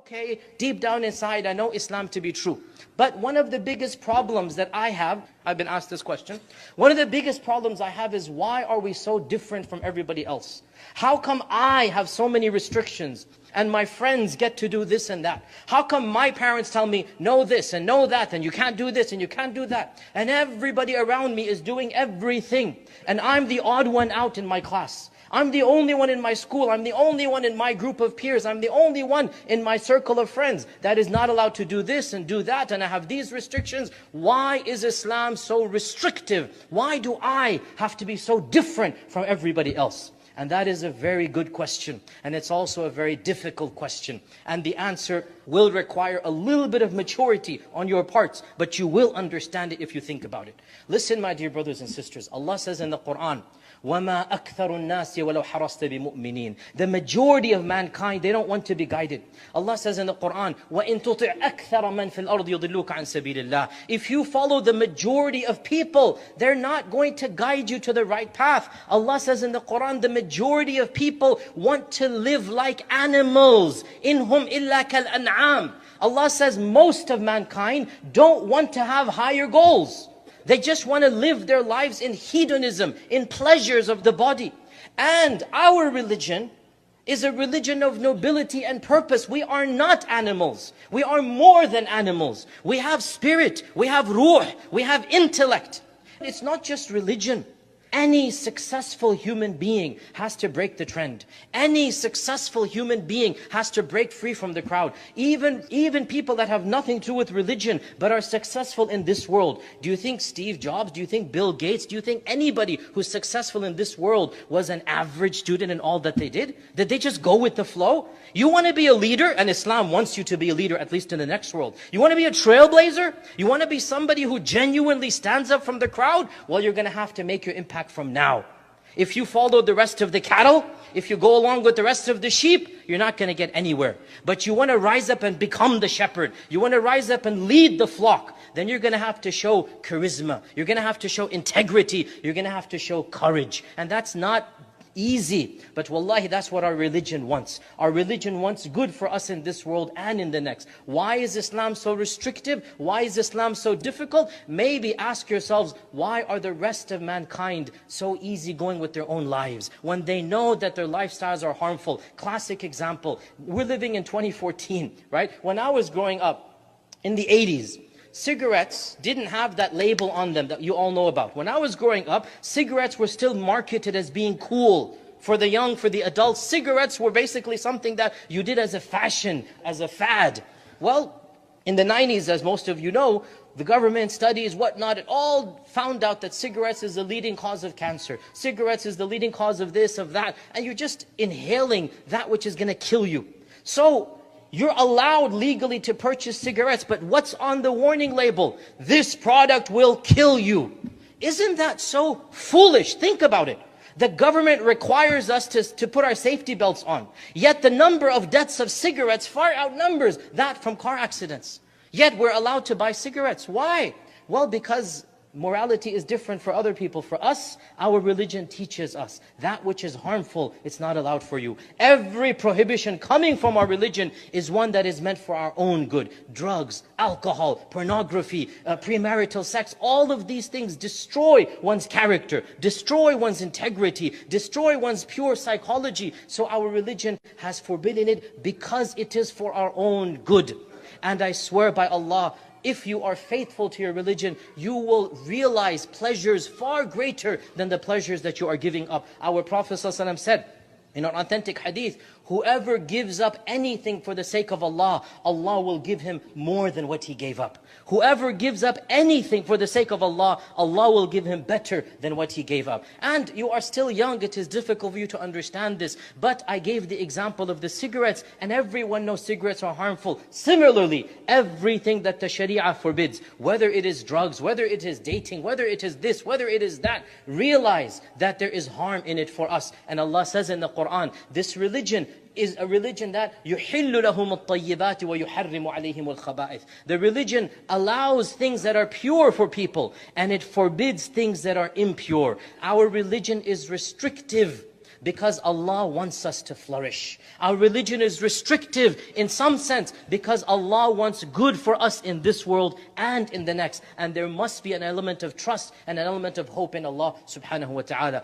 okay, deep down inside, I know Islam to be true. But one of the biggest problems that I have, I've been asked this question, one of the biggest problems I have is why are we so different from everybody else? How come I have so many restrictions and my friends get to do this and that? How come my parents tell me, no this and no that, and you can't do this and you can't do that? And everybody around me is doing everything. And I'm the odd one out in my class. I'm the only one in my school. I'm the only one in my group of peers. I'm the only one in my circle of friends that is not allowed to do this and do that, and I have these restrictions. Why is Islam so restrictive? Why do I have to be so different from everybody else? And that is a very good question. And it's also a very difficult question. And the answer will require a little bit of maturity on your parts, but you will understand it if you think about it. Listen, my dear brothers and sisters, Allah says in the Quran, وَمَا أَكْثَرُ النَّاسِ وَلَوْ حَرَصْتَ بِمُؤْمِنِينَ. The majority of mankind, they don't want to be guided. Allah says in the Quran, وَإِن تُطِعْ أَكْثَرَ مَنْ فِي الْأَرْضِ يُضِلُّوكَ عَنْ سَبِيلِ اللَّهِ. If you follow the majority of people, they're not going to guide you to the right path. Allah says in the Quran, the majority of people want to live like animals. إِنْهُمْ إِلَّا كَالْأَنْعَامِ. Allah says most of mankind don't want to have higher goals. They just want to live their lives in hedonism, in pleasures of the body. And our religion is a religion of nobility and purpose. We are not animals. We are more than animals. We have spirit, we have ruh, we have intellect. It's not just religion. Any successful human being has to break the trend. Any successful human being has to break free from the crowd. Even people that have nothing to do with religion but are successful in this world. Do you think Steve Jobs, do you think Bill Gates, do you think anybody who's successful in this world was an average student in all that they did? Did they just go with the flow? You want to be a leader, and Islam wants you to be a leader, at least in the next world. You want to be a trailblazer? You want to be somebody who genuinely stands up from the crowd? Well, you're going to have to make your impact from now. If you follow the rest of the cattle, if you go along with the rest of the sheep, you're not going to get anywhere. But you want to rise up and become the shepherd. You want to rise up and lead the flock. Then you're going to have to show charisma. You're going to have to show integrity. You're going to have to show courage. And that's not easy. But wallahi, that's what our religion wants. Our religion wants good for us in this world and in the next. Why is Islam so restrictive? Why is Islam so difficult? Maybe ask yourselves, why are the rest of mankind so easygoing with their own lives when they know that their lifestyles are harmful? Classic example, we're living in 2014, right? When I was growing up in the 80s, cigarettes didn't have that label on them that you all know about. When I was growing up, cigarettes were still marketed as being cool. For the young, for the adults, cigarettes were basically something that you did as a fashion, as a fad. Well, in the 90s, as most of you know, the government studies, whatnot, it all found out that cigarettes is the leading cause of cancer. Cigarettes is the leading cause of this, of that. And you're just inhaling that which is going to kill you. So, you're allowed legally to purchase cigarettes, but what's on the warning label? This product will kill you. Isn't that so foolish? Think about it. The government requires us to put our safety belts on. Yet the number of deaths of cigarettes far outnumbers that from car accidents. Yet we're allowed to buy cigarettes. Why? Well, because morality is different for other people. For us, our religion teaches us that which is harmful, it's not allowed for you. Every prohibition coming from our religion is one that is meant for our own good. Drugs, alcohol, pornography, premarital sex, all of these things destroy one's character, destroy one's integrity, destroy one's pure psychology. So our religion has forbidden it because it is for our own good. And I swear by Allah, if you are faithful to your religion, you will realize pleasures far greater than the pleasures that you are giving up. Our Prophet ﷺ said in an authentic hadith, whoever gives up anything for the sake of Allah, Allah will give him more than what he gave up. Whoever gives up anything for the sake of Allah, Allah will give him better than what he gave up. And you are still young, it is difficult for you to understand this. But I gave the example of the cigarettes, and everyone knows cigarettes are harmful. Similarly, everything that the Sharia forbids, whether it is drugs, whether it is dating, whether it is this, whether it is that, realize that there is harm in it for us. And Allah says in the Quran, this religion is a religion that يُحِلُّ لَهُمُ الطَّيِّبَاتِ وَيُحَرِّمُ عَلَيْهِمُ الْخَبَائِثِ. The religion allows things that are pure for people, and it forbids things that are impure. Our religion is restrictive because Allah wants us to flourish. Our religion is restrictive in some sense because Allah wants good for us in this world and in the next. And there must be an element of trust and an element of hope in Allah subhanahu wa ta'ala.